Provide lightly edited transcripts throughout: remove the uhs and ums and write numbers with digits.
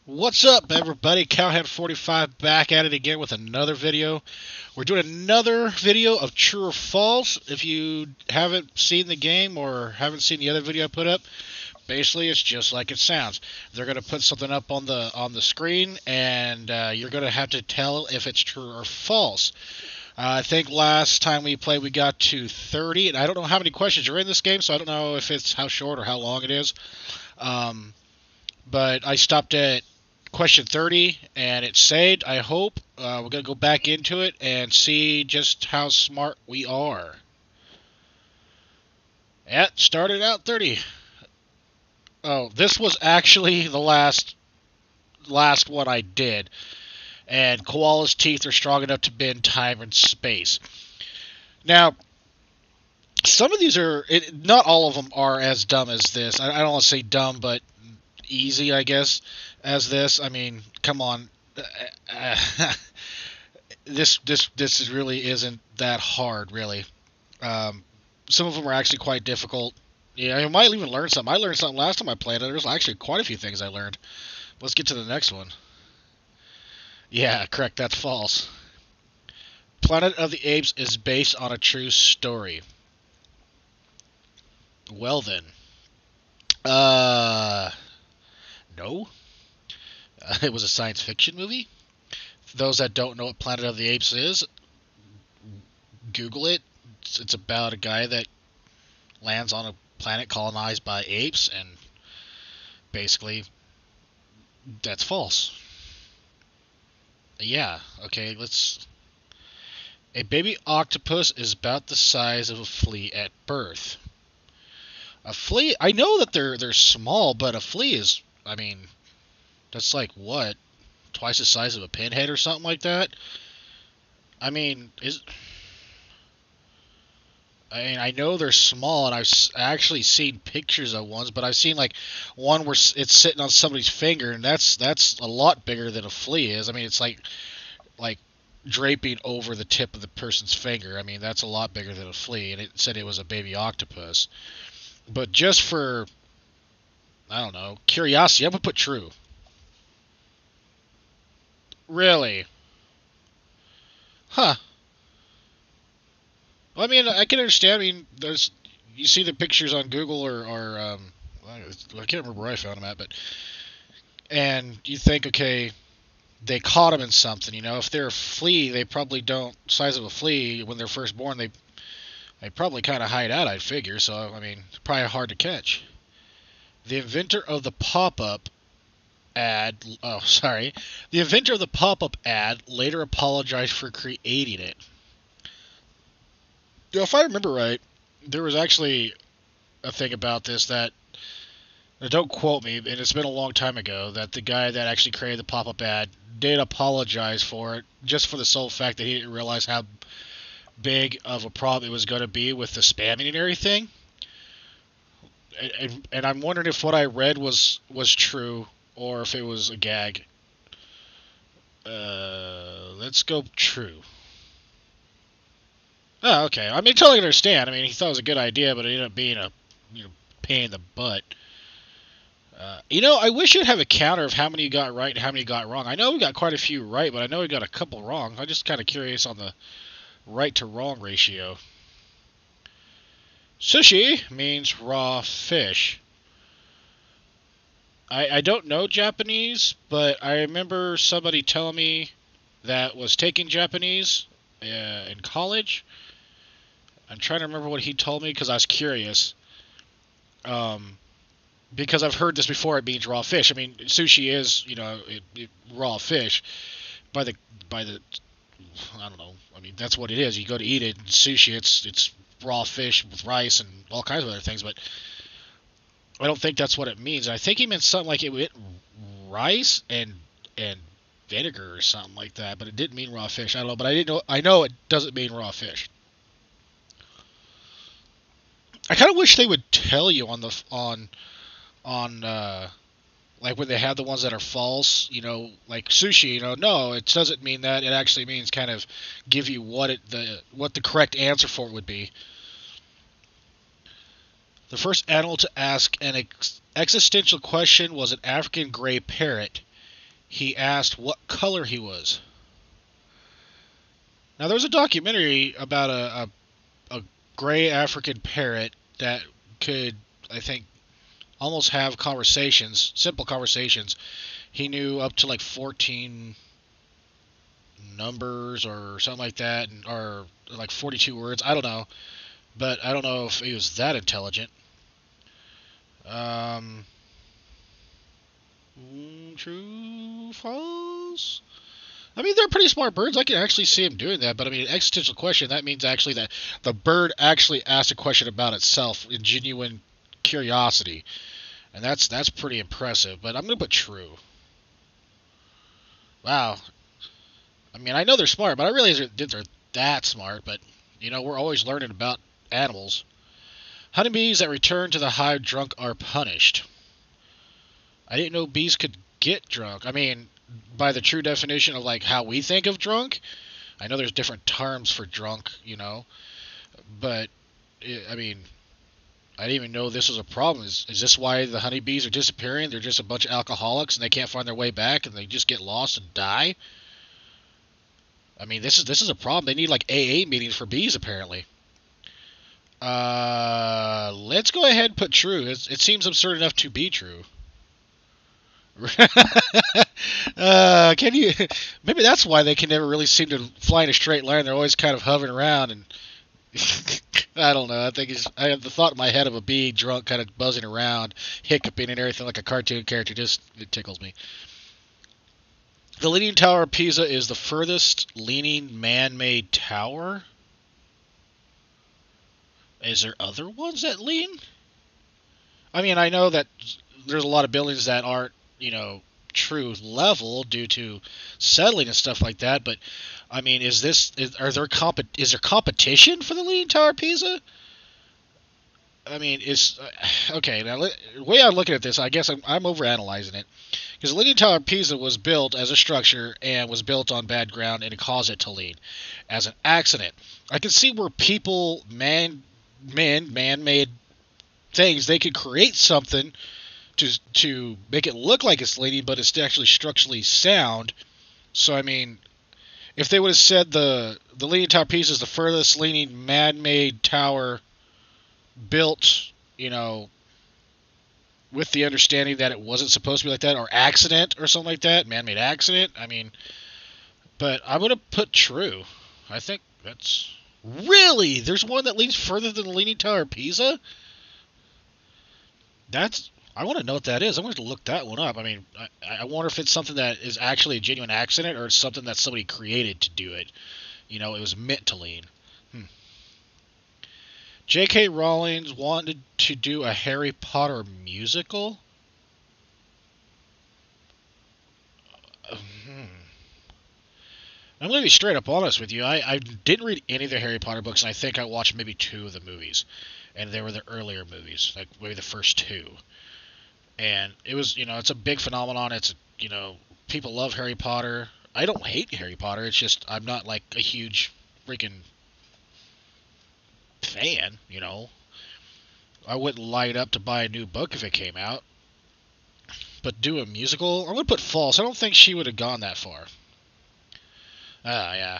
What's up, everybody? Cowhead45 back at it again with another video. We're doing another video of true or false. If you haven't seen the game or haven't seen the other video I put up, basically it's just like it sounds. They're going to put something up on the screen, and you're going to have to tell if it's true or false. I think last time we played we got to 30, and I don't know how many questions are in this game, so I don't know if it's how short or how long it is. But I stopped at question 30 and it saved. I hope we're going to go back into it and see just how smart we are. Yeah, started out 30. Oh, this was actually the last one I did. And koala's teeth are strong enough to bend time and space. Now, some of these are, not all of them are as dumb as this. I don't want to say dumb, but easy, I guess, as this. I mean, come on. This really isn't that hard, really. Some of them are actually quite difficult. Yeah, I might even learn something. I learned something last time I played it. There's actually quite a few things I learned. Let's get to the next one. Yeah, correct. That's false. Planet of the Apes is based on a true story. Well then. No. It was a science fiction movie. For those that don't know what Planet of the Apes is, Google it. It's about a guy that lands on a planet colonized by apes, and basically, that's false. Yeah, okay, let's... A baby octopus is about the size of a flea at birth. A flea... I know that they're small, but a flea is... I mean, that's like, what? Twice the size of a pinhead or something like that? I mean, I know they're small, and I've actually seen pictures of ones, but I've seen like one where it's sitting on somebody's finger, and that's a lot bigger than a flea is. I mean, it's like draping over the tip of the person's finger. I mean, that's a lot bigger than a flea, and it said it was a baby octopus. But just for, I don't know, curiosity, I'm gonna put true. Really? Huh. Well, I mean, I can understand. I mean, there's you see the pictures on Google or I can't remember where I found them at, but and you think, okay, they caught them in something. You know, if they're a flea, they probably don't size of a flea when they're first born. They probably kind of hide out, I'd figure. So I mean, it's probably hard to catch. The inventor of the pop-up ad. Oh, sorry. The inventor of the pop-up ad later apologized for creating it. If I remember right, there was actually a thing about this that, now don't quote me, and it's been a long time ago, that the guy that actually created the pop-up ad did apologize for it, just for the sole fact that he didn't realize how big of a problem it was going to be with the spamming and everything. And I'm wondering if what I read was true or if it was a gag. Let's go true. Oh, okay. I mean, totally understand. I mean, he thought it was a good idea, but it ended up being a pain in the butt. I wish you'd have a counter of how many you got right and how many you got wrong. I know we got quite a few right, but I know we got a couple wrong. I'm just kind of curious on the right to wrong ratio. Sushi means raw fish. I don't know Japanese, but I remember somebody telling me that was taking Japanese in college. I'm trying to remember what he told me because I was curious. Because I've heard this before, it means raw fish. I mean, sushi is, raw fish. By the, I don't know. I mean, that's what it is. You go to eat it, sushi, it's raw fish with rice and all kinds of other things. But I don't think that's what it means. I think he meant something like it with rice and vinegar or something like that. But it didn't mean raw fish. I don't know. But I didn't know. I know it doesn't mean raw fish. I kind of wish they would tell you on like when they have the ones that are false, like sushi, no, it doesn't mean that. It actually means kind of give you what the correct answer for it would be. The first animal to ask an existential question was an African gray parrot. he asked what color he was. Now, there's a documentary about a gray African parrot that could, I think, almost have conversations, simple conversations. He knew up to like 14 numbers or something like that, or like 42 words. I don't know, but I don't know if he was that intelligent. Um, True, false. I mean, they're pretty smart birds. I can actually see him doing that. But I mean, existential question. That means actually that the bird actually asked a question about itself in genuine curiosity, and that's pretty impressive. But I'm gonna put true. Wow. I mean, I know they're smart, but I realize they're that smart. But we're always learning about animals. Honeybees that return to the hive drunk are punished. I didn't know bees could get drunk. I mean, by the true definition of like how we think of drunk, I know there's different terms for drunk, but I mean, I didn't even know this was a problem. Is this why the honeybees are disappearing? They're just a bunch of alcoholics and they can't find their way back and they just get lost and die? I mean, this is a problem. They need like AA meetings for bees apparently. Let's go ahead and put true. It seems absurd enough to be true. Can you? Maybe that's why they can never really seem to fly in a straight line. They're always kind of hovering around, and I don't know. I have the thought in my head of a bee drunk, kind of buzzing around, hiccuping and everything like a cartoon character. Just it tickles me. The Leaning Tower of Pisa is the furthest leaning man-made tower. Is there other ones that lean? I mean, I know that there's a lot of buildings that aren't, true level due to settling and stuff like that. But I mean, is there competition for the Leaning Tower of Pisa? I mean, okay. Now, the way I'm looking at this, I guess I'm overanalyzing it, because the Leaning Tower of Pisa was built as a structure and was built on bad ground, and it caused it to lean as an accident. I can see where people, man-made things, they could create something to make it look like it's leaning, but it's actually structurally sound. So I mean, if they would have said the Leaning Tower of Pisa is the furthest leaning man-made tower built, with the understanding that it wasn't supposed to be like that, or accident or something like that, man-made accident. I mean, but I'm gonna put true. I think that's really, there's one that leans further than the Leaning Tower of Pisa. I want to know what that is. I'm going to look that one up. I mean, I wonder if it's something that is actually a genuine accident or it's something that somebody created to do it. It was meant to lean. J.K. Rowling wanted to do a Harry Potter musical? I'm going to be straight up honest with you. I didn't read any of the Harry Potter books, and I think I watched maybe 2 of the movies. And they were the earlier movies, like maybe the first 2. And it was, it's a big phenomenon. It's, people love Harry Potter. I don't hate Harry Potter. It's just I'm not like a huge freaking fan, I wouldn't light up to buy a new book if it came out. But do a musical? I'm going to put false. I don't think she would have gone that far. Yeah.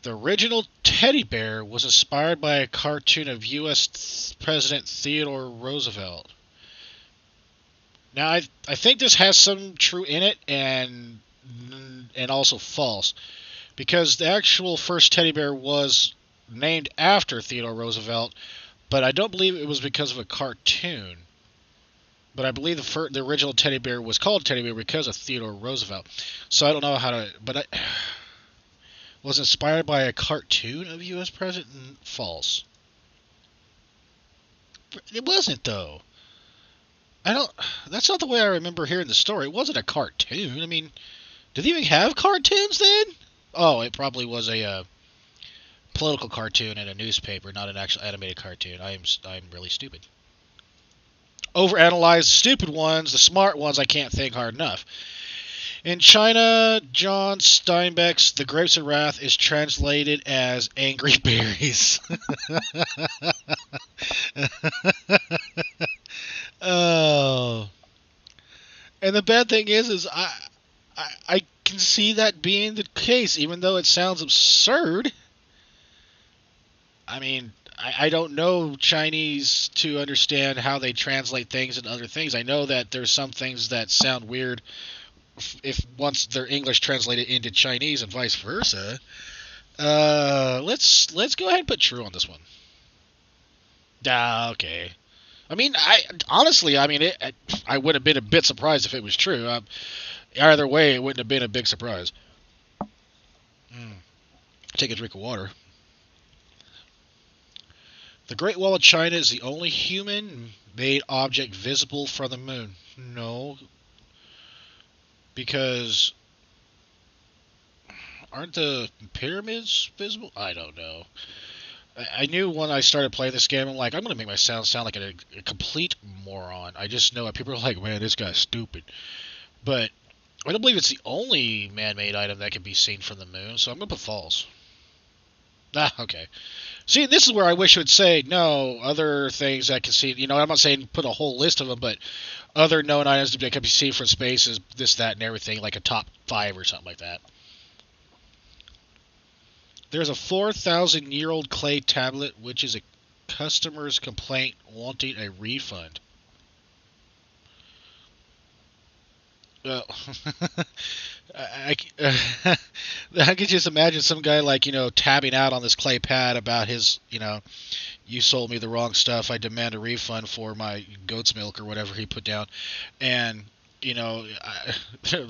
The original teddy bear was inspired by a cartoon of U.S. President Theodore Roosevelt. Now, I think this has some true in it and also false, because the actual first teddy bear was named after Theodore Roosevelt, but I don't believe it was because of a cartoon. But I believe the original teddy bear was called teddy bear because of Theodore Roosevelt. So I don't know how to, but was inspired by a cartoon of U.S. President? False. It wasn't, though. That's not the way I remember hearing the story. It wasn't a cartoon. I mean, did they even have cartoons then? Oh, it probably was a political cartoon in a newspaper, not an actual animated cartoon. I'm really stupid. Overanalyze the stupid ones. The smart ones I can't think hard enough. In China, John Steinbeck's The Grapes of Wrath is translated as Angry Berries. Oh. And the bad thing is I can see that being the case, even though it sounds absurd. I mean, I don't know Chinese to understand how they translate things and other things. I know that there's some things that sound weird if once they're English translated into Chinese and vice versa. Let's go ahead and put true on this one. Ah, okay. I mean, I honestly, I mean, I would have been a bit surprised if it was true. Either way, it wouldn't have been a big surprise. Take a drink of water. The Great Wall of China is the only human-made object visible from the moon. No, because aren't the pyramids visible? I don't know. I knew when I started playing this game, I'm like, I'm going to make my sound like a complete moron. I just know it. People are like, man, this guy's stupid. But I don't believe it's the only man-made item that can be seen from the moon, so I'm going to put false. Ah, okay. See, this is where I wish it would say, no, other things that can see, I'm not saying put a whole list of them, but other known items that can be seen from space is this, that, and everything, like a top 5 or something like that. There's a 4,000-year-old clay tablet, which is a customer's complaint wanting a refund. Well, I could just imagine some guy tabbing out on this clay pad about his, you sold me the wrong stuff. I demand a refund for my goat's milk or whatever he put down. And,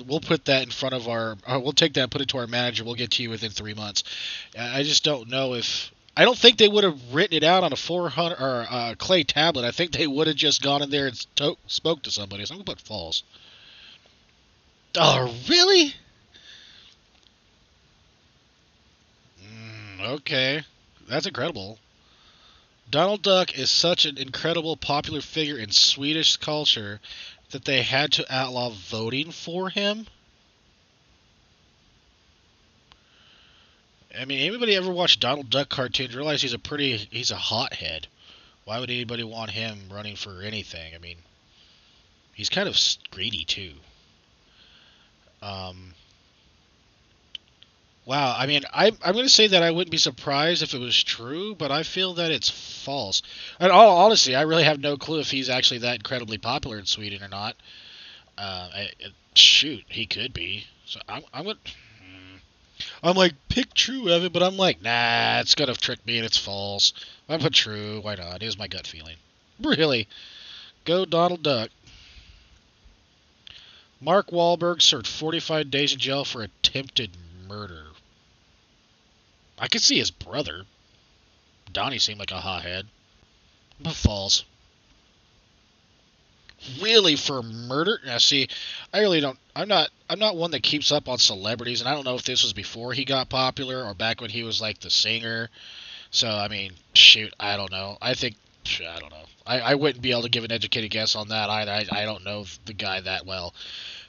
we'll put that in front of we'll take that and put it to our manager. We'll get to you within 3 months. I just don't know if, I don't think they would have written it out on a 400 or clay tablet. I think they would have just gone in there and spoke to somebody. So I'm going to put false. Oh, really? Okay. That's incredible. Donald Duck is such an incredible popular figure in Swedish culture that they had to outlaw voting for him. I mean, anybody ever watch Donald Duck cartoons realize he's a hothead. Why would anybody want him running for anything? I mean, he's kind of greedy too. Wow, I mean, I'm going to say that I wouldn't be surprised if it was true, but I feel that it's false. And honestly, I really have no clue if he's actually that incredibly popular in Sweden or not. Shoot, he could be. So I'm like, pick true, Evan, but I'm like, nah, it's going to trick me and it's false. I put true, why not? Here's my gut feeling. Really? Go Donald Duck. Mark Wahlberg served 45 days in jail for attempted murder. I could see his brother. Donnie seemed like a hothead. But false. Really, for murder? Now, see, I really don't. I'm not one that keeps up on celebrities, and I don't know if this was before he got popular or back when he was like the singer. So, I mean, shoot, I don't know. I don't know. I wouldn't be able to give an educated guess on that either. I don't know the guy that well.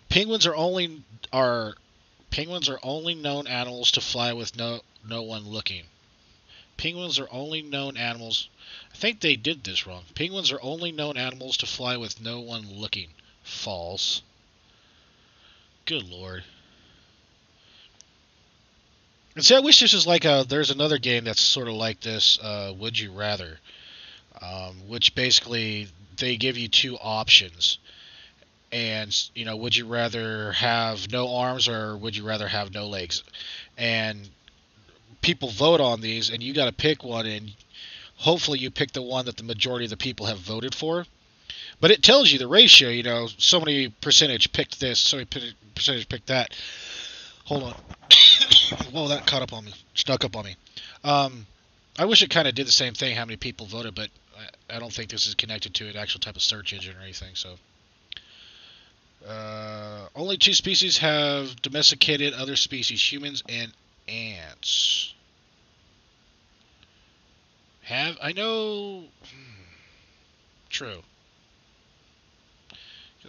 Penguins are only known animals to fly with no one looking. Penguins are only known animals. I think they did this wrong. Penguins are only known animals to fly with no one looking. False. Good lord. And see, I wish this was like there's another game that's sort of like this, Would You Rather, which basically they give you two options. And, would you rather have no arms or would you rather have no legs? And people vote on these, and you got to pick one, and hopefully you pick the one that the majority of the people have voted for. But it tells you the ratio, so many percentage picked this, so many percentage picked that. Hold on. Whoa, that snuck up on me. I wish it kind of did the same thing, how many people voted, but I don't think this is connected to an actual type of search engine or anything, so. Only 2 species have domesticated other species, humans and ants. I know... True.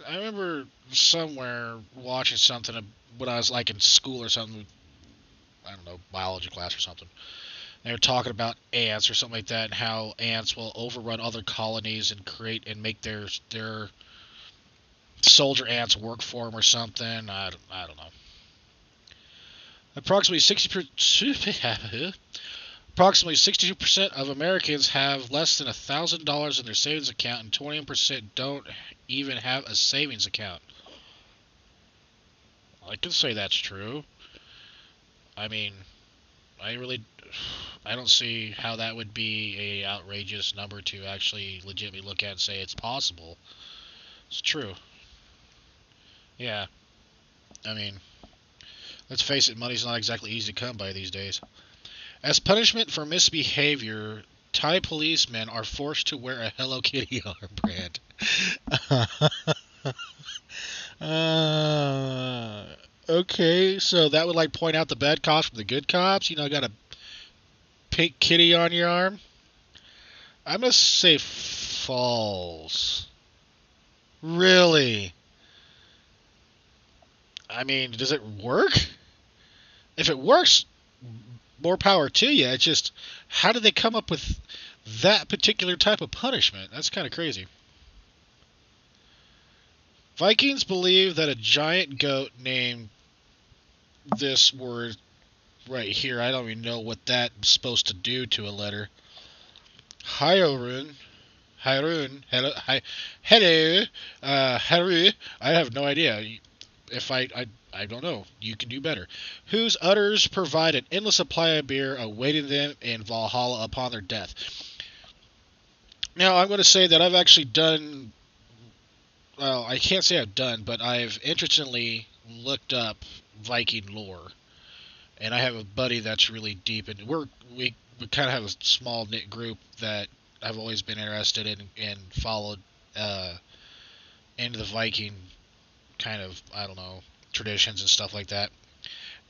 I remember somewhere watching something when I was like in school or something, I don't know, biology class or something. They were talking about ants or something like that, and how ants will overrun other colonies and create and make their soldier ants work for him or something. I don't know. Approximately 60%. Approximately 62% of Americans have less than $1,000 in their savings account, and 20% don't even have a savings account. I can say that's true. I mean, I really, I don't see how that would be a outrageous number to actually legitimately look at and say it's possible. It's true. Yeah. I mean, let's face it, money's not exactly easy to come by these days. As punishment for misbehavior, Thai policemen are forced to wear a Hello Kitty armband. uh, okay, so that would like point out the bad cops from the good cops. You know, got a pink kitty on your arm. I'm gonna say false. Really? I mean, does it work? If it works, more power to you. It's just, how did they come up with that particular type of punishment? That's kind of crazy. Vikings believe that a giant goat named this word right here, I don't even know what that's supposed to do to a letter. Hyrun, hello, Haru, I have no idea. If I don't know. You can do better. Whose udders provide an endless supply of beer awaiting them in Valhalla upon their death. Now, I'm going to say that I've actually done, well, I can't say I've done, but I've interestingly looked up Viking lore. And I have a buddy that's really deep, and we kind of have a small knit group that I've always been interested in and followed into the Viking kind of, I don't know, traditions and stuff like that.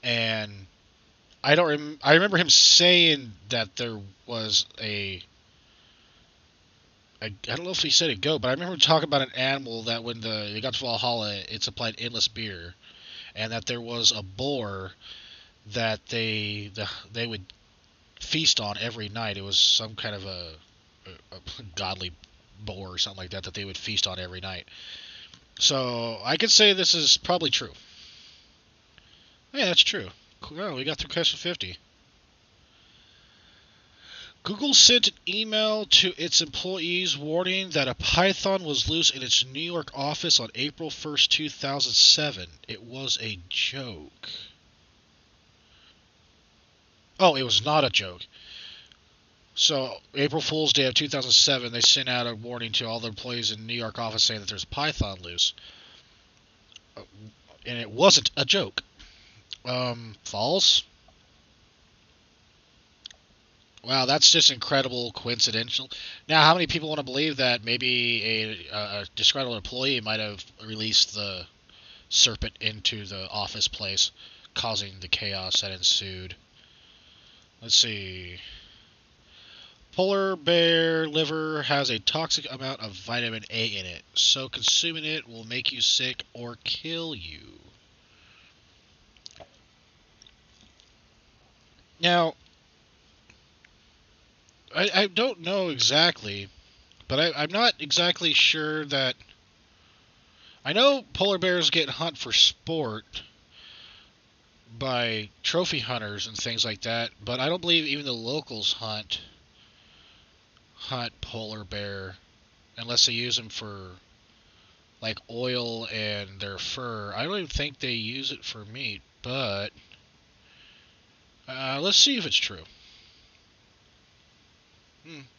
And I remember him saying that there was I don't know if he said a goat, but I remember talking about an animal that when they got to Valhalla, it supplied endless beer, and that there was a boar that they would feast on every night. It was some kind of a godly boar or something like that that they would feast on every night. So I could say this is probably true. Yeah, that's true. Well, we got through question 50. Google sent an email to its employees warning that a python was loose in its New York office on April 1st, 2007. It was a joke. Oh, it was not a joke. So, April Fool's Day of 2007, they sent out a warning to all the employees in the New York office saying that there's a python loose. And it wasn't a joke. False? Wow, that's just incredible coincidental. Now, how many people want to believe that maybe a disgruntled employee might have released the serpent into the office place, causing the chaos that ensued? Let's see. Polar bear liver has a toxic amount of vitamin A in it, so consuming it will make you sick or kill you. Now, I don't know exactly, but I'm not exactly sure that. I know polar bears get hunt for sport by trophy hunters and things like that, but I don't believe even the locals hunt polar bear unless they use them for like oil and their fur. I don't even think they use it for meat, but let's see if it's true.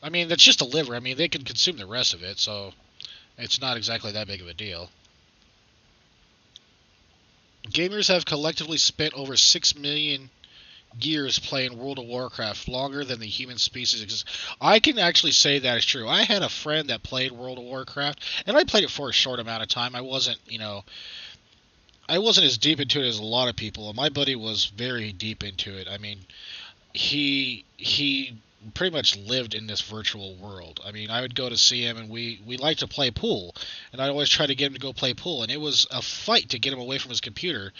I mean, that's just a liver. I mean, they can consume the rest of it, so it's not exactly that big of a deal. Gamers have collectively spent over 6 million years playing World of Warcraft, longer than the human species exists. I can actually say that is true. I had a friend that played World of Warcraft, and I played it for a short amount of time. I wasn't as deep into it as a lot of people, and my buddy was very deep into it. I mean, he pretty much lived in this virtual world. I mean, I would go to see him, and we like to play pool, and I'd always try to get him to go play pool, and it was a fight to get him away from his computer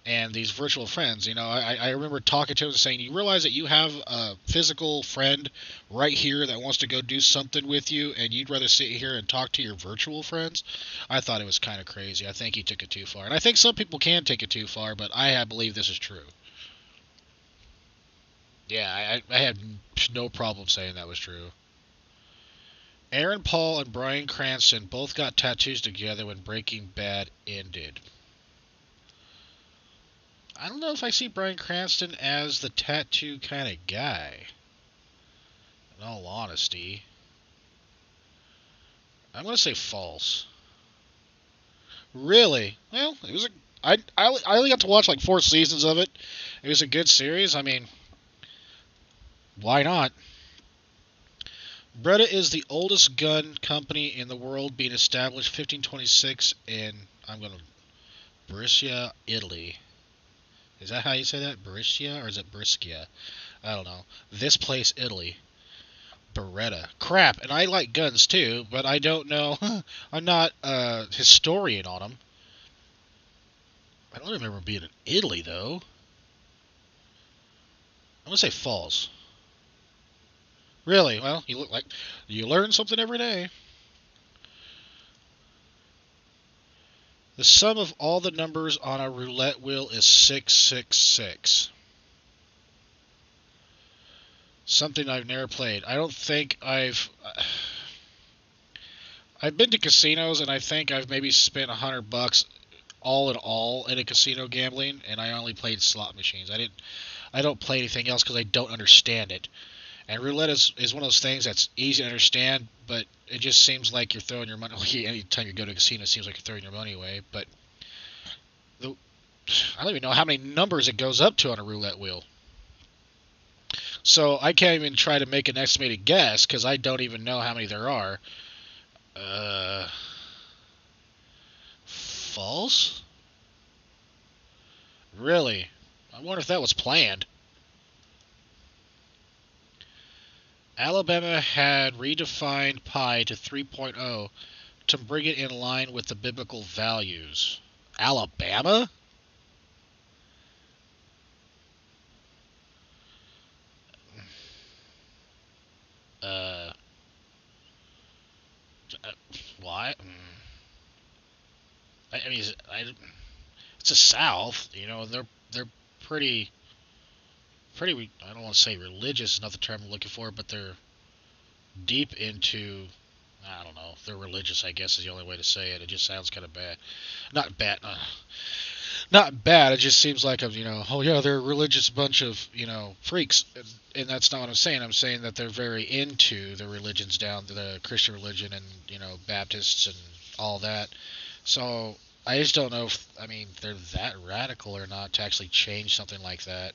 and these virtual friends. I remember talking to him and saying, "You realize that you have a physical friend right here that wants to go do something with you, and you'd rather sit here and talk to your virtual friends?" I thought it was kind of crazy. I think he took it too far, and I think some people can take it too far, but I believe this is true. Yeah, I had no problem saying that was true. Aaron Paul and Bryan Cranston both got tattoos together when Breaking Bad ended. I don't know if I see Bryan Cranston as the tattoo kind of guy. In all honesty, I'm going to say false. Really? Well, it was a. I only got to watch like 4 seasons of it. It was a good series. I mean, why not? Breda is the oldest gun company in the world, being established 1526 in, I'm going to, Brescia, Italy. Is that how you say that? Brescia, or is it Brescia? I don't know. This place, Italy. Beretta. Crap, and I like guns too, but I don't know. I'm not a historian on them. I don't remember being in Italy, though. I'm going to say false. Really? Well, you look like you learn something every day. The sum of all the numbers on a roulette wheel is 666. Something I've never played. I don't think I've been to casinos, and I think I've maybe spent $100 all in all in a casino gambling, and I only played slot machines. I don't play anything else because I don't understand it. And roulette is one of those things that's easy to understand, but it just seems like you're throwing your money away. Anytime you go to a casino, it seems like you're throwing your money away. But I don't even know how many numbers it goes up to on a roulette wheel. So I can't even try to make an estimated guess because I don't even know how many there are. False? Really? I wonder if that was planned. Alabama had redefined pi to 3.0 to bring it in line with the biblical values. Alabama? Uh, why? I mean, it's the South. They're pretty. I don't want to say religious is not the term I'm looking for, but they're deep into. I don't know. They're religious, I guess, is the only way to say it. It just sounds kind of bad. Not bad. Not bad. It just seems like oh yeah, they're a religious bunch of freaks, and that's not what I'm saying. I'm saying that they're very into the religions down to the Christian religion and Baptists and all that. So I just don't know if they're that radical or not to actually change something like that.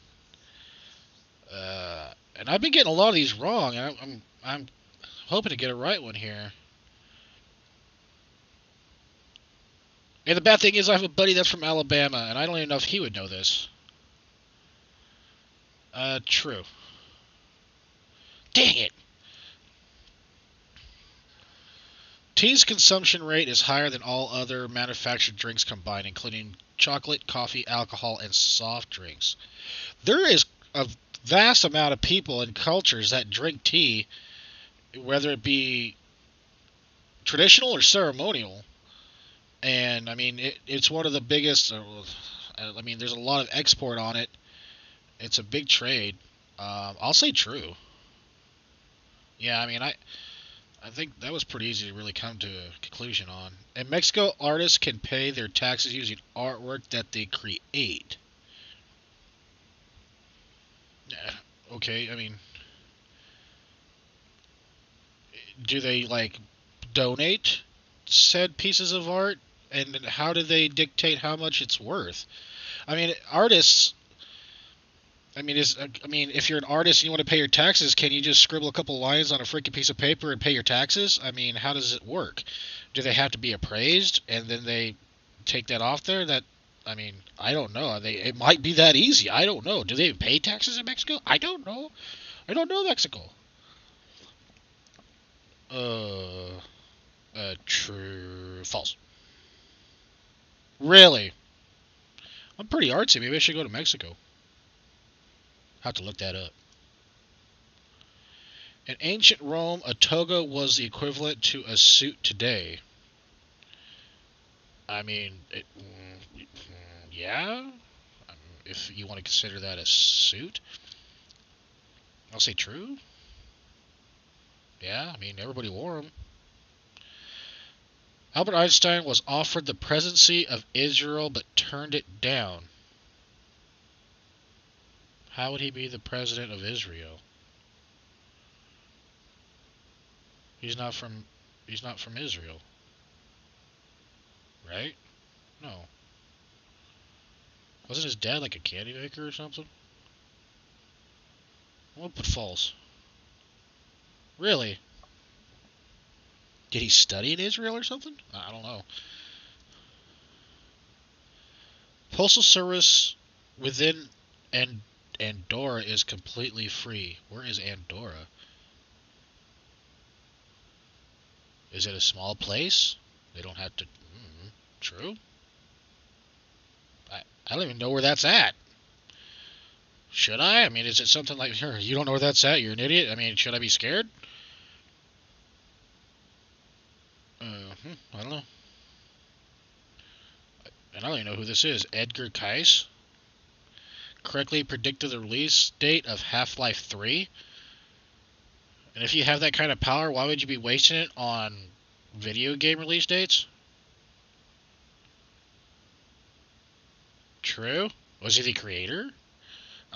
And I've been getting a lot of these wrong. And I'm hoping to get a right one here. And the bad thing is, I have a buddy that's from Alabama, and I don't even know if he would know this. True. Dang it! Tea's consumption rate is higher than all other manufactured drinks combined, including chocolate, coffee, alcohol, and soft drinks. There is a vast amount of people and cultures that drink tea, whether it be traditional or ceremonial. And it's one of the biggest. There's a lot of export on it. It's a big trade. I'll say true. Yeah, I think that was pretty easy to really come to a conclusion on. In Mexico, artists can pay their taxes using artwork that they create. Yeah, okay, do they donate said pieces of art? And how do they dictate how much it's worth? Artists. If you're an artist and you want to pay your taxes, can you just scribble a couple lines on a freaking piece of paper and pay your taxes? How does it work? Do they have to be appraised and then they take that off there? I don't know. It might be that easy. I don't know. Do they pay taxes in Mexico? I don't know. I don't know Mexico. Uh, True. False. Really? I'm pretty artsy. Maybe I should go to Mexico. Have to look that up. In ancient Rome, a toga was the equivalent to a suit today. I mean, yeah. If you want to consider that a suit, I'll say true. Yeah, I mean, everybody wore them. Albert Einstein was offered the presidency of Israel but turned it down. How would he be the president of Israel? He's not from Israel, right? No. Wasn't his dad like a candy maker or something? I'm gonna put false. Really? Did he study in Israel or something? I don't know. Postal service within Andorra is completely free. Where is Andorra? Is it a small place? They don't have to. True. I don't even know where that's at. Should I? I mean, is it something like, here, you don't know where that's at? You're an idiot? I mean, should I be scared? I don't know. And I don't even know who this is. Edgar Cayce correctly predicted the release date of Half-Life 3. And if you have that kind of power, why would you be wasting it on video game release dates? True. Was he the creator?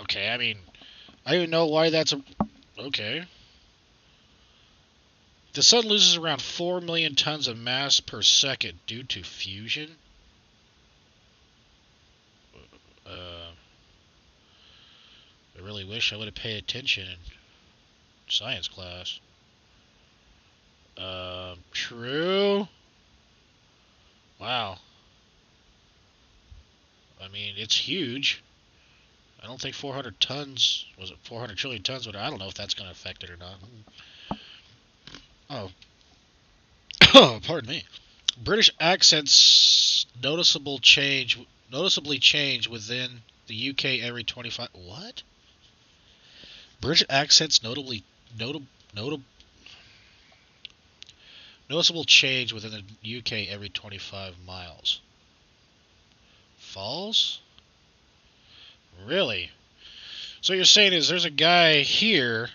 Okay, I mean, I don't even know why that's a... Okay. The sun loses around 4 million tons of mass per second due to fusion. I really wish I would have paid attention in science class. True. Wow. I mean, it's huge. I don't think 400 tons, was it 400 trillion tons? But I don't know if that's going to affect it or not. Oh. Pardon me. British accents noticeably change within the UK every 25. What? British accents noticeable change within the UK every 25 miles. False? Really? So you're saying is there's a guy here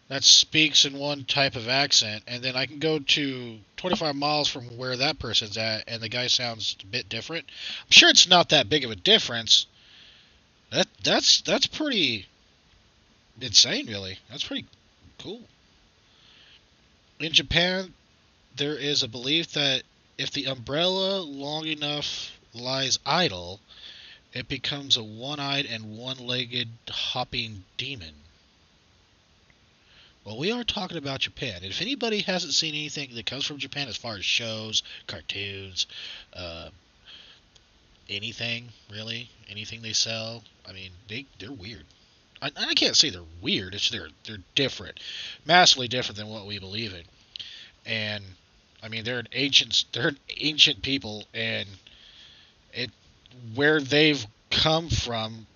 that speaks in one type of accent, and then I can go to 25 miles from where that person's at, and the guy sounds a bit different? I'm sure it's not that big of a difference. That's pretty insane, really. That's pretty cool. In Japan, there is a belief that if the umbrella long enough lies idle, it becomes a one-eyed and one-legged hopping demon. Well, we are talking about Japan. And if anybody hasn't seen anything that comes from Japan as far as shows, cartoons, uh, anything, really, anything they sell, I mean, they're weird. I can't say they're weird. It's they're different, massively different than what we believe in. And I mean, they're an ancient people, and it where they've come from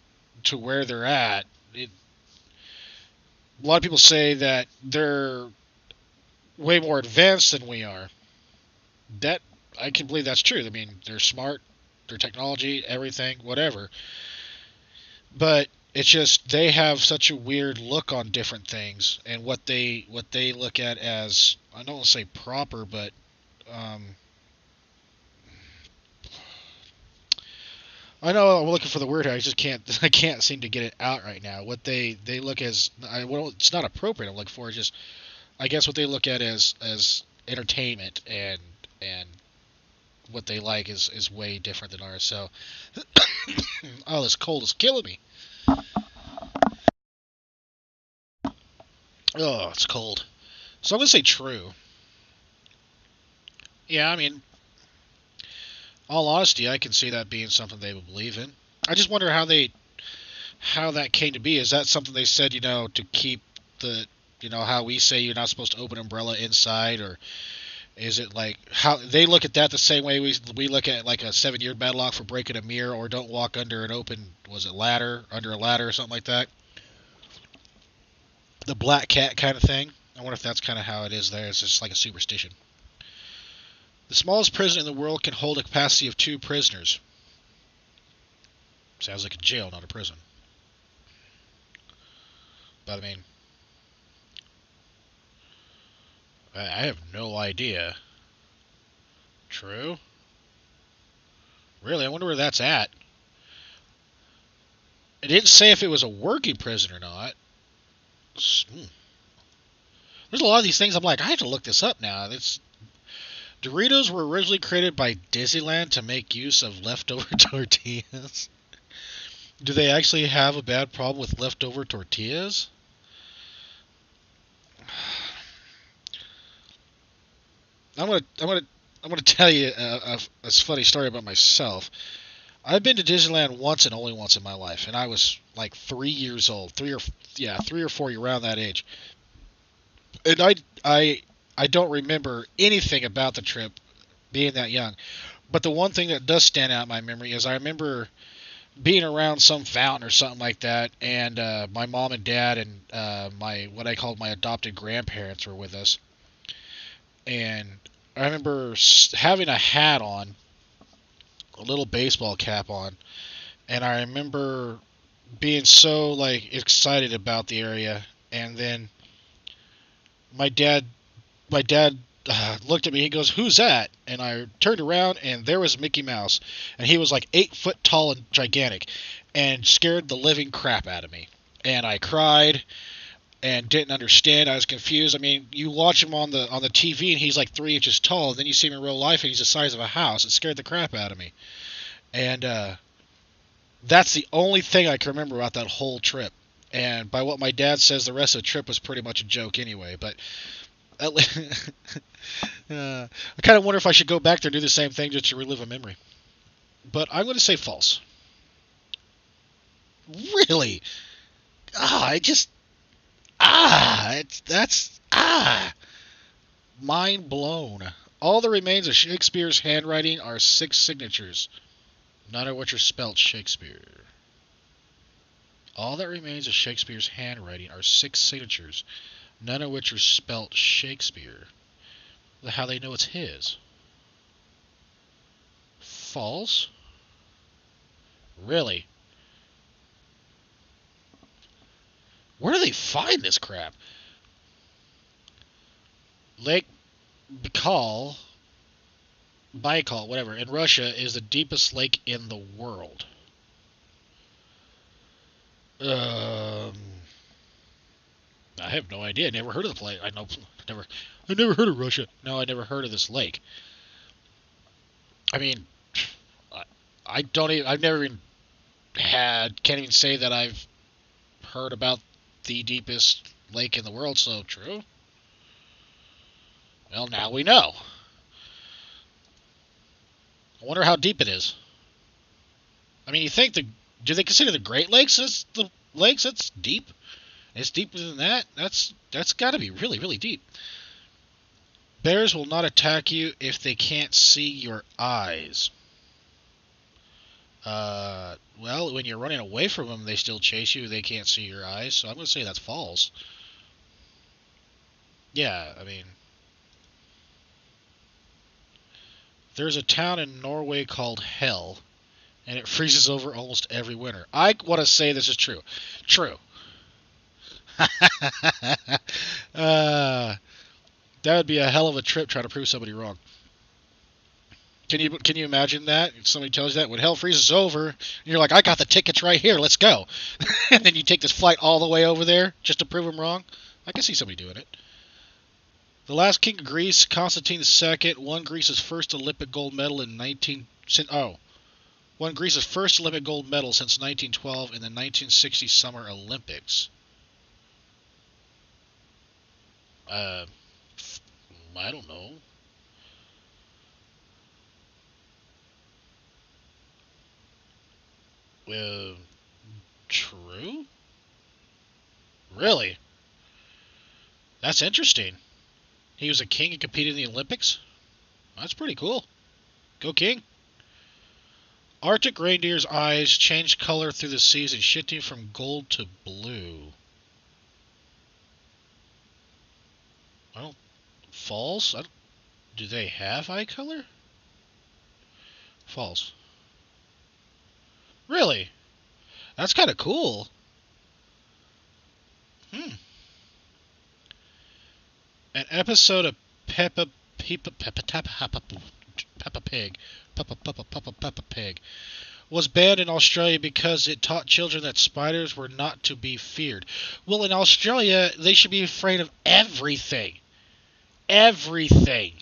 to where they're at. A lot of people say that they're way more advanced than we are. That I can believe that's true. I mean, they're smart, their technology, everything, whatever. But it's just they have such a weird look on different things, and what they look at as, I don't want to say proper, but I know I'm looking for the word here. I just can't seem to get it out right now. What they look as, well, it's not appropriate. I'm looking for just, I guess what they look at as entertainment, and what they like is way different than ours. So, oh, this cold is killing me. Oh, it's cold. So I'm gonna say true. Yeah, I mean, all honesty, I can see that being something they would believe in. I just wonder how that came to be. Is that something they said, to keep the You know how we say you're not supposed to open an umbrella inside, or is it like how they look at that the same way we look at like a 7-year bad lock for breaking a mirror, or don't walk under an open, was it ladder, under a ladder or something like that? The black cat kind of thing. I wonder if that's kind of how it is there. It's just like a superstition. The smallest prison in the world can hold a capacity of 2 prisoners. Sounds like a jail, not a prison. But I mean, I have no idea. True? Really? I wonder where that's at. It didn't say if it was a working prison or not. There's a lot of these things I'm like, I have to look this up now. Doritos were originally created by Disneyland to make use of leftover tortillas. Do they actually have a bad problem with leftover tortillas? I'm gonna tell you a funny story about myself. I've been to Disneyland once and only once in my life, and I was like 3 years old, 3 or 4, around that age. And I don't remember anything about the trip being that young. But the one thing that does stand out in my memory is I remember being around some fountain or something like that, and my mom and dad and my what I called my adopted grandparents were with us, and I remember having a hat on, a little baseball cap on, and I remember being so like excited about the area, and then my dad my dad looked at me. He goes, "Who's that?" And I turned around, and there was Mickey Mouse, and he was like 8 foot tall and gigantic, and scared the living crap out of me. And I cried and didn't understand. I was confused. I mean, you watch him on the TV, and he's like 3 inches tall. And then you see him in real life, and he's the size of a house. It scared the crap out of me. And that's the only thing I can remember about that whole trip. And by what my dad says, the rest of the trip was pretty much a joke anyway. But I kind of wonder if I should go back there and do the same thing just to relive a memory. But I'm going to say false. Really? That's mind blown. All that remains of Shakespeare's handwriting are 6 signatures, none of which are spelt Shakespeare. All that remains of Shakespeare's handwriting are 6 signatures, none of which are spelt Shakespeare. How they know it's his? False? Really? Where do they find this crap? Lake Baikal, whatever, in Russia is the deepest lake in the world. I have no idea. I never heard of the place. I never heard of Russia. No, I never heard of this lake. I mean, I don't even. I've never even can't even say that I've heard about the deepest lake in the world. So true. Well, now we know. I wonder how deep it is. I mean, do they consider the Great Lakes as the lakes? That's deep. It's deeper than that. That's got to be really, really deep. Bears will not attack you if they can't see your eyes. Well, when you're running away from them, they still chase you. They can't see your eyes. So I'm going to say that's false. Yeah, I mean, there's a town in Norway called Hell, and it freezes over almost every winter. I want to say this is true. True. That would be a hell of a trip trying to prove somebody wrong. Can you imagine that? Somebody tells you that when hell freezes over, and you're like, I got the tickets right here, let's go. And then you take this flight all the way over there just to prove them wrong. I can see somebody doing it. The last king of Greece, Constantine II, won Greece's first Olympic gold medal in won Greece's first Olympic gold medal since 1912 in the 1960 Summer Olympics. I don't know. True? Really? That's interesting. He was a king and competed in the Olympics? That's pretty cool. Go king. Arctic reindeer's eyes change color through the season, shifting from gold to blue. I don't... False? Do they have eye color? False. Really? That's kind of cool. Hmm. An episode of Peppa Pig Peppa Pig was banned in Australia because it taught children that spiders were not to be feared. Well, in Australia, they should be afraid of everything. Everything.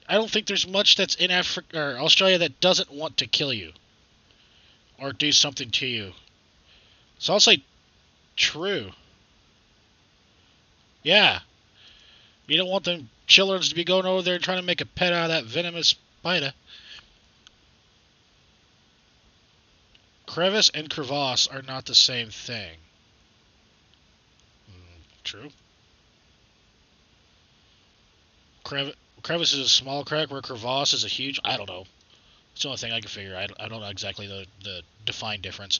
I don't think there's much that's in Africa or Australia that doesn't want to kill you or do something to you. So I'll say true. Yeah. You don't want them children to be going over there and trying to make a pet out of that venomous spider. Crevice and crevasse are not the same thing. True. Crevice is a small crack where crevasse is a huge... I don't know. It's the only thing I can figure. I don't know exactly the defined difference.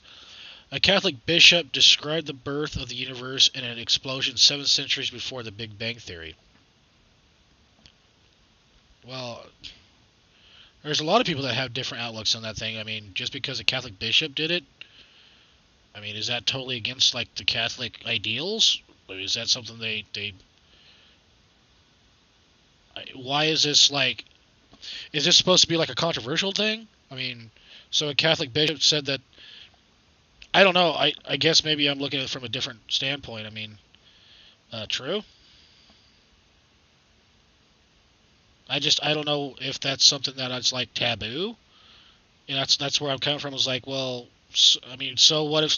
A Catholic bishop described the birth of the universe in an explosion 7 centuries before the Big Bang Theory. Well, there's a lot of people that have different outlooks on that thing. I mean, just because a Catholic bishop did it, I mean, is that totally against, like, the Catholic ideals? Or is that something they... Why is this, like... Is this supposed to be, like, a controversial thing? I mean, so a Catholic bishop said that... I don't know. I guess maybe I'm looking at it from a different standpoint. I mean, true? I don't know if that's something that's, like, taboo. And that's where I'm coming from. Is like, well, I mean, so what if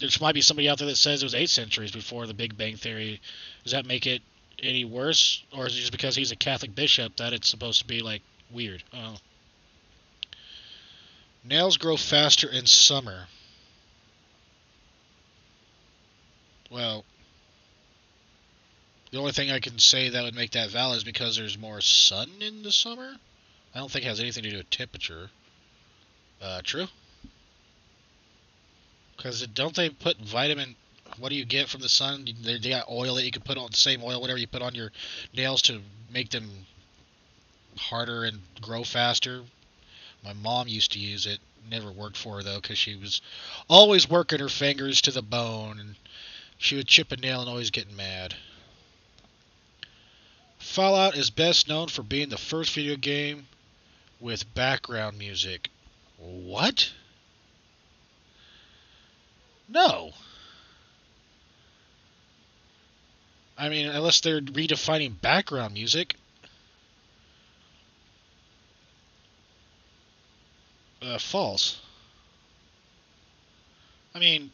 there might be somebody out there that says it was 8 centuries before the Big Bang Theory? Does that make it any worse? Or is it just because he's a Catholic bishop that it's supposed to be, like, weird? I don't know. Nails grow faster in summer. Well, the only thing I can say that would make that valid is because there's more sun in the summer. I don't think it has anything to do with temperature. True? Because don't they put vitamin... What do you get from the sun? They got oil that you can put on, the same oil, whatever you put on your nails to make them harder and grow faster. My mom used to use it. Never worked for her, though, because she was always working her fingers to the bone, and she would chip a nail and always get mad. Fallout is best known for being the first video game with background music. What? No. I mean, unless they're redefining background music. False. I mean,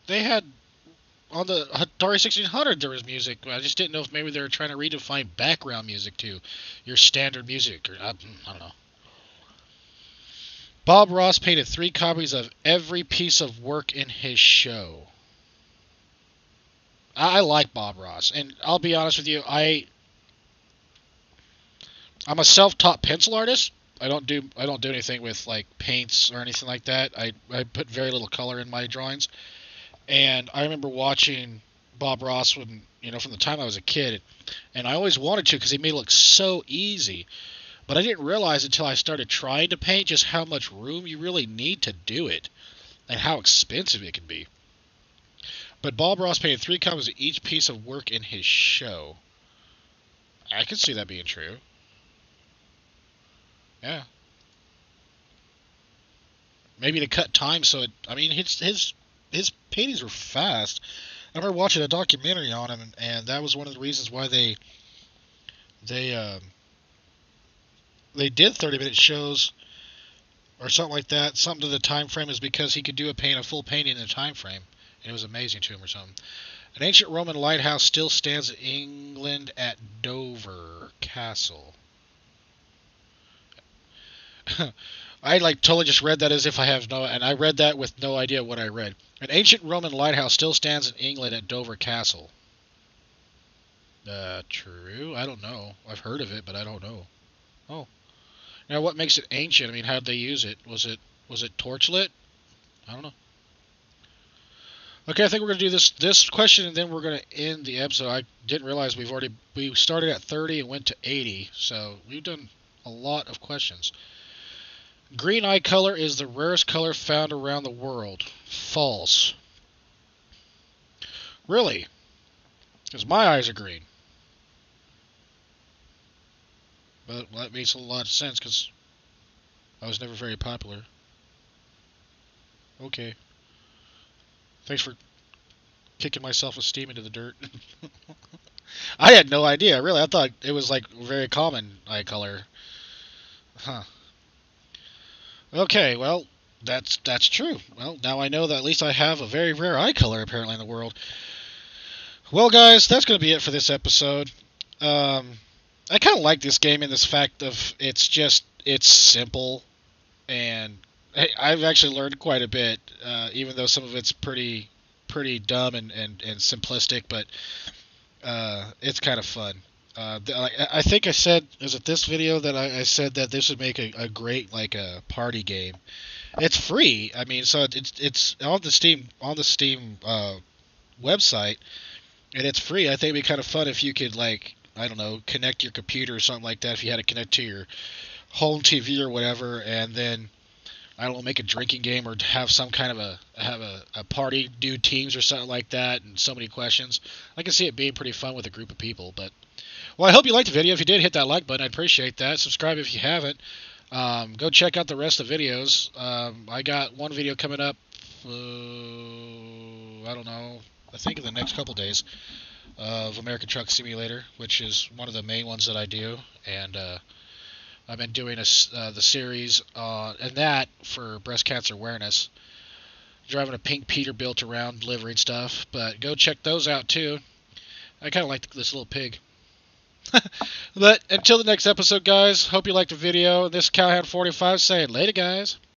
they had... On the Atari 1600 there was music. I just didn't know if maybe they were trying to redefine background music to your standard music. Or I don't know. Bob Ross painted 3 copies of every piece of work in his show. I like Bob Ross, and I'll be honest with you, I'm a self-taught pencil artist. I don't do anything with, like, paints or anything like that. I put very little color in my drawings. And I remember watching Bob Ross when, from the time I was a kid, and I always wanted to because he made it look so easy. But I didn't realize until I started trying to paint just how much room you really need to do it and how expensive it can be. But Bob Ross painted 3 copies of each piece of work in his show. I could see that being true. Yeah. Maybe to cut time so his paintings were fast. I remember watching a documentary on him, and that was one of the reasons why they did 30-minute shows or something like that. Something to the time frame is because he could do a full painting in a time frame, and it was amazing to him or something. An ancient Roman lighthouse still stands in England at Dover Castle. I totally just read that as if I have and I read that with no idea what I read. An ancient Roman lighthouse still stands in England at Dover Castle. True. I don't know. I've heard of it, but I don't know. Oh. Now, what makes it ancient? I mean, how'd they use it? Was it torchlit? I don't know. Okay, I think we're gonna do this question, and then we're gonna end the episode. I didn't realize we started at 30 and went to 80, so we've done a lot of questions. Green eye color is the rarest color found around the world. False. Really? Because my eyes are green. But well, that makes a lot of sense because I was never very popular. Okay. Thanks for kicking my self-esteem into the dirt. I had no idea, really. I thought it was like very common eye color. Huh. Okay, well, that's true. Well, now I know that at least I have a very rare eye color apparently in the world. Well, guys, that's going to be it for this episode. I kind of like this game in this fact of it's simple, and I've actually learned quite a bit, even though some of it's pretty dumb and simplistic, but it's kind of fun. I think I said, was it this video that I said that this would make a great like a party game. It's free. I mean, so it's on the Steam website, and it's free. I think it'd be kind of fun if you could like I don't know connect your computer or something like that. If you had to connect to your home TV or whatever, and then I don't know, make a drinking game or have some kind of a party, do teams or something like that, and so many questions. I can see it being pretty fun with a group of people. But well, I hope you liked the video. If you did, hit that like button. I'd appreciate that. Subscribe if you haven't. Go check out the rest of the videos. I got one video coming up. I don't know. I think in the next couple days of American Truck Simulator, which is one of the main ones that I do, and I've been doing the series and that for breast cancer awareness. Driving a pink Peterbilt around delivering stuff, but go check those out too. I kind of like this little pig. But until the next episode, guys, hope you liked the video. This is Cowhand45 saying later, guys.